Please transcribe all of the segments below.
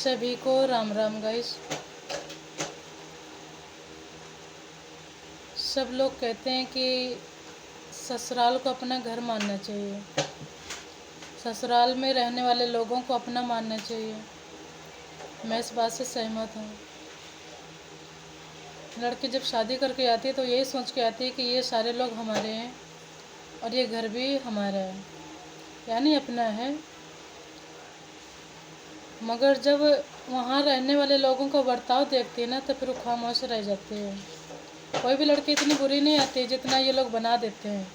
सभी को राम राम गाइस। सब लोग कहते हैं कि ससुराल को अपना घर मानना चाहिए, ससुराल में रहने वाले लोगों को अपना मानना चाहिए। मैं इस बात से सहमत हूँ। लड़की जब शादी करके आती है तो यही सोच के आती है कि ये सारे लोग हमारे हैं और ये घर भी हमारा है, यानी अपना है। मगर जब वहाँ रहने वाले लोगों का बर्ताव देखती है ना तो फिर वो खामोश रह जाती है। कोई भी लड़की इतनी बुरी नहीं आती जितना ये लोग बना देते हैं।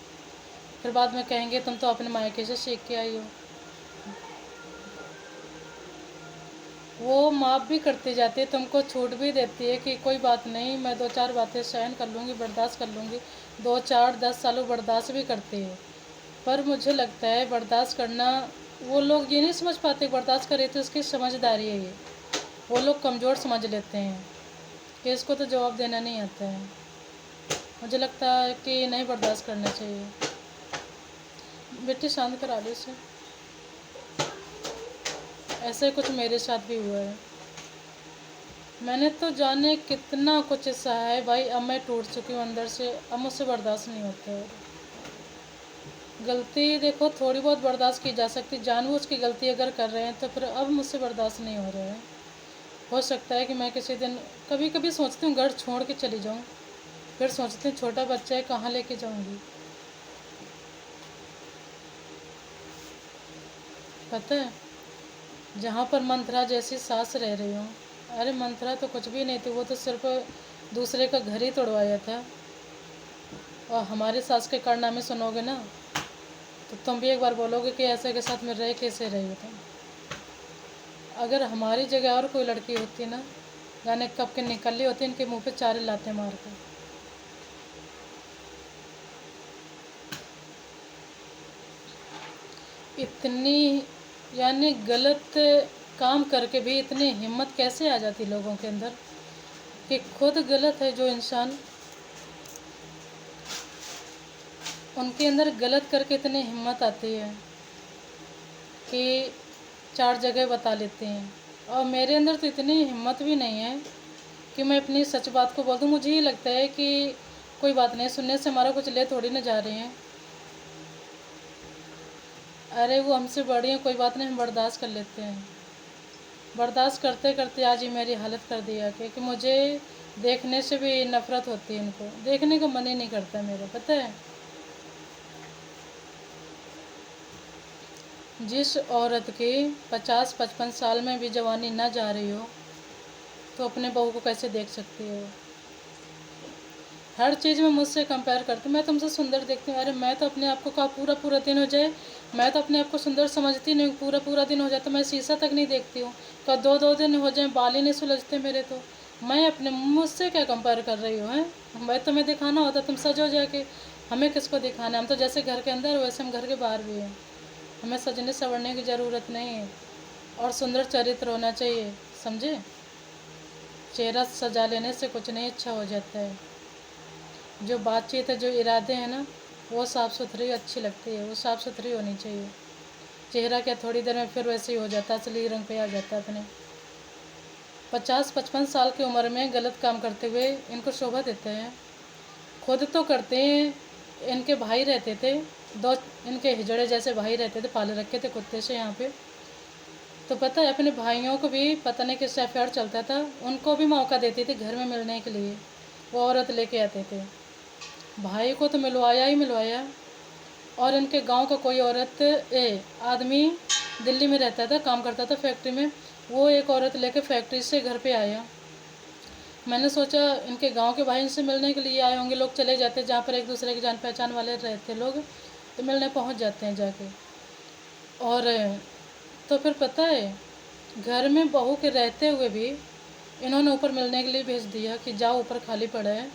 फिर बाद में कहेंगे तुम तो अपने मायके से सीख के आई हो। वो माफ़ भी करती जाती है, तुमको छूट भी देती है कि कोई बात नहीं, मैं 2-4 बातें सहन कर लूँगी, बर्दाश्त कर लूँगी। 2-4-10 सालों बर्दाश्त भी करती है। पर मुझे लगता है बर्दाश्त करना, वो लोग ये नहीं समझ पाते बर्दाश्त करे तो उसकी समझदारी है ये। वो लोग कमज़ोर समझ लेते हैं कि इसको तो जवाब देना नहीं आता है। मुझे लगता है कि नहीं बर्दाश्त करना चाहिए। बेटी शांत करा लो इसे। ऐसे कुछ मेरे साथ भी हुआ है। मैंने तो जाने कितना कुछ सहा है भाई। अब मैं टूट चुकी हूँ अंदर से, अब मुझसे बर्दाश्त नहीं होता है। गलती देखो थोड़ी बहुत बर्दाश्त की जा सकती, जानबूझ की गलती अगर कर रहे हैं तो फिर अब मुझसे बर्दाश्त नहीं हो रहा है। हो सकता है कि मैं किसी दिन कभी कभी सोचती हूँ घर छोड़ के चली जाऊँ, फिर सोचती हूँ छोटा बच्चा है कहाँ लेके जाऊँगी। पता है जहाँ पर मंत्रा जैसी सास रह रही हूँ, अरे मंत्रा तो कुछ भी नहीं थी, वो तो सिर्फ दूसरे का घर ही तोड़वाया था। और हमारी सास के कारनामे सुनोगे ना तो तुम भी एक बार बोलोगे कि ऐसे के साथ में रह कैसे रही हो तुम। अगर हमारी जगह और कोई लड़की होती ना, जाने कब के निकल ली होती इनके मुंह पे 4 लाते मार कर। इतनी यानी गलत काम करके भी इतनी हिम्मत कैसे आ जाती लोगों के अंदर कि खुद गलत है जो इंसान, उनके अंदर गलत करके इतनी हिम्मत आती है कि 4 जगह बता लेते हैं। और मेरे अंदर तो इतनी हिम्मत भी नहीं है कि मैं अपनी सच बात को बोल दूँ। मुझे ये लगता है कि कोई बात नहीं, सुनने से हमारा कुछ ले थोड़ी ना जा रहे हैं। अरे वो हमसे बड़ी हैं, कोई बात नहीं, हम बर्दाश्त कर लेते हैं। बर्दाश्त करते करते आज ही मेरी हालत कर दिया कि मुझे देखने से भी नफ़रत होती है, इनको देखने का मन ही नहीं करता मेरा। पता है जिस औरत की 50-55 साल में भी जवानी ना जा रही हो तो अपने बहू को कैसे देख सकती हो। हर चीज़ में मुझसे कंपेयर करती, मैं तुमसे सुंदर देखती हूँ। अरे मैं तो अपने आप को कहा पूरा पूरा दिन हो जाए, मैं तो अपने आप को सुंदर समझती नहीं हूँ। पूरा पूरा दिन हो जाए तो मैं शीशा तक नहीं देखती हूँ। कहा 2-2 दिन हो जाए बाल ही नहीं सुलझते मेरे। तो मैं अपने मुझसे क्या कंपेयर कर रही हूँ? हैं भाई तुम्हें दिखाना होता तुम सजो जाके, हमें किसको दिखाना? हम तो जैसे घर के अंदर वैसे हम घर के बाहर भी हैं। हमें सजने संवरने की ज़रूरत नहीं है। और सुंदर चरित्र होना चाहिए, समझे? चेहरा सजा लेने से कुछ नहीं अच्छा हो जाता है। जो बातचीत है, जो इरादे हैं ना, वो साफ़ सुथरी अच्छी लगती है, वो साफ़ सुथरी होनी चाहिए। चेहरा क्या थोड़ी देर में फिर वैसे ही हो जाता है, असली रंग पे आ जाता है अपने। 50-55 साल की उम्र में गलत काम करते हुए इनको शोभा देते हैं। खुद तो करते हैं। इनके भाई रहते थे, 2 इनके हिजड़े जैसे भाई रहते थे, पाले रखे थे कुत्ते से यहाँ पे। तो पता है अपने भाइयों को भी पता नहीं किससे अफेयर चलता था, उनको भी मौका देती थी घर में मिलने के लिए। वो औरत लेके आते थे। भाई को तो मिलवाया ही मिलवाया। और इनके गांव का कोई औरत आदमी दिल्ली में रहता था, काम करता था फैक्ट्री में, वो एक औरत लेके फैक्ट्री से घर पे आया। मैंने सोचा इनके गांव के भाई इनसे मिलने के लिए आए होंगे। लोग चले जाते जहाँ पर एक दूसरे के जान पहचान वाले रहते लोग, तो मिलने पहुँच जाते हैं जाके। और तो फिर पता है घर में बहू के रहते हुए भी इन्होंने ऊपर मिलने के लिए भेज दिया कि जाओ ऊपर खाली पड़ा है,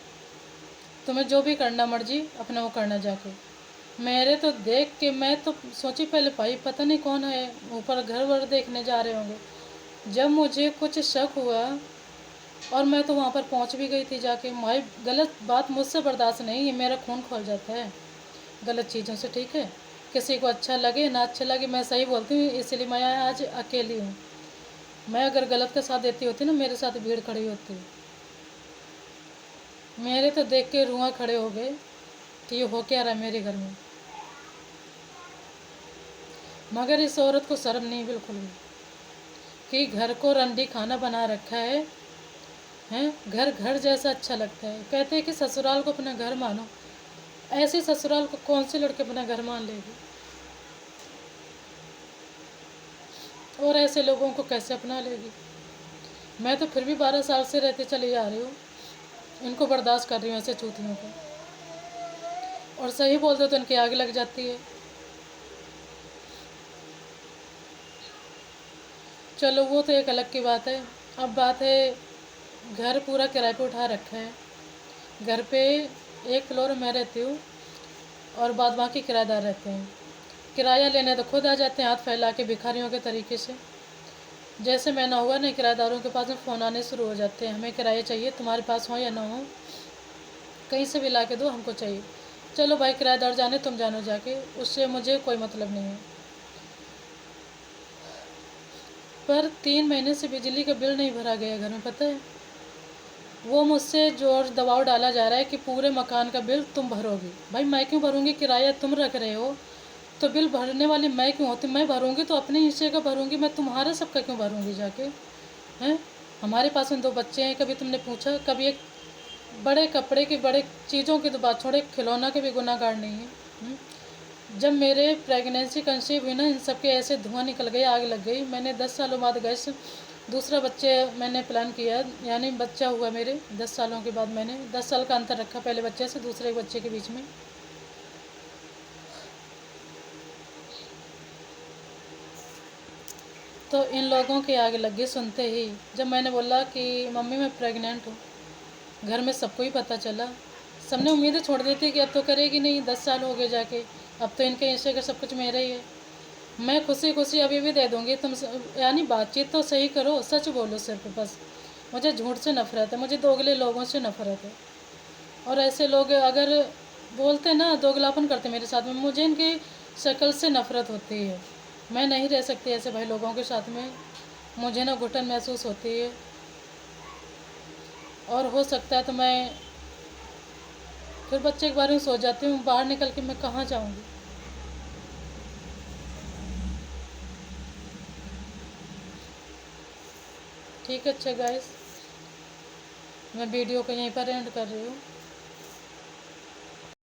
तुम्हें जो भी करना मर्जी अपना वो करना जाके। मेरे तो देख के मैं तो सोची पहले भाई पता नहीं कौन है, ऊपर घर वर देखने जा रहे होंगे। जब मुझे कुछ शक हुआ और मैं तो वहाँ पर पहुँच भी गई थी जाके। भाई गलत बात मुझसे बर्दाश्त नहीं, ये मेरा खून खोल जाता है गलत चीज़ों से, ठीक है? किसी को अच्छा लगे ना अच्छा लगे, मैं सही बोलती हूँ, इसलिए मैं आज अकेली हूँ। मैं अगर गलत का साथ देती होती ना, मेरे साथ भीड़ खड़ी होती। मेरे तो देख के रुआं खड़े हो गए कि ये हो क्या रहा है मेरे घर में। मगर इस औरत को शर्म नहीं बिल्कुल भी कि घर को रंडी खाना बना रखा है। हैं, घर घर जैसा अच्छा लगता है। कहते हैं कि ससुराल को अपना घर मानो। ऐसे ससुराल को कौन सी लड़के अपना घर मान लेगी? और ऐसे लोगों को कैसे अपना लेगी? मैं तो फिर भी 12 साल से रहते चली जा रही हूँ, इनको बर्दाश्त कर रही हूँ ऐसे चूतियों को। और सही बोलते तो इनकी आग लग जाती है। चलो वो तो एक अलग की बात है। अब बात है, घर पूरा किराए पे उठा रखा है। घर पे एक फ्लोर में रहती हूँ और बाद बाकी किराएदार रहते हैं। किराया लेने तो खुद आ जाते हैं हाथ फैला के भिखारियों के तरीके से। जैसे मैं ना हुआ ना, किराएदारों के पास में फ़ोन आने शुरू हो जाते हैं, हमें किराया चाहिए, तुम्हारे पास हो या ना हो, कहीं से भी ला के दो, हमको चाहिए। चलो भाई, किराएदार जाने, तुम जानो जाके, उससे मुझे कोई मतलब नहीं है। पर 3 महीने से बिजली का बिल नहीं भरा गया घर में, पता है। वो मुझसे जोर दबाव डाला जा रहा है कि पूरे मकान का बिल तुम भरोगी। भाई मैं क्यों भरूंगी? किराया तुम रख रहे हो तो बिल भरने वाली मैं क्यों होती? मैं भरूंगी तो अपने हिस्से का भरूंगी, मैं तुम्हारा सबका क्यों भरूंगी जाके? हैं, हमारे पास में 2 बच्चे हैं, कभी तुमने पूछा? कभी एक बड़े कपड़े की, बड़े चीज़ों की तो बात छोड़े, खिलौना के भी गुनाहगार नहीं है। जब मेरे प्रेगनेंसी कंसीव हुई ना, इन सब के ऐसे धुआं निकल गई, आग लग गई। मैंने 10 सालों बाद गैस दूसरा बच्चे मैंने प्लान किया, यानी बच्चा हुआ मेरे 10 सालों के बाद। मैंने 10 साल का अंतर रखा पहले बच्चे से दूसरे बच्चे के बीच में। तो इन लोगों की आग लग गई सुनते ही। जब मैंने बोला कि मम्मी मैं प्रेग्नेंट हूँ, घर में सबको ही पता चला। सबने उम्मीदें छोड़ दी थी कि अब तो करेगी नहीं, 10 साल हो गए जाके, अब तो इनके हिस्से का सब कुछ मेरा ही है। मैं खुशी खुशी अभी भी दे दूँगी तुम, यानी बातचीत तो सही करो, सच बोलो सिर्फ बस। मुझे झूठ से नफरत है, मुझे दोगले लोगों से नफरत है। और ऐसे लोग अगर बोलते ना, दोगलापन करते मेरे साथ में, मुझे इनकी शक्ल से नफरत होती है। मैं नहीं रह सकती ऐसे भाई लोगों के साथ में, मुझे ना घुटन महसूस होती है। और हो सकता है तो मैं फिर बच्चे के बारे में सोच जाती हूँ, बाहर निकल के मैं कहाँ जाऊँगी। ठीक है, अच्छा गाइस, मैं वीडियो को यहीं पर एंड कर रही हूँ।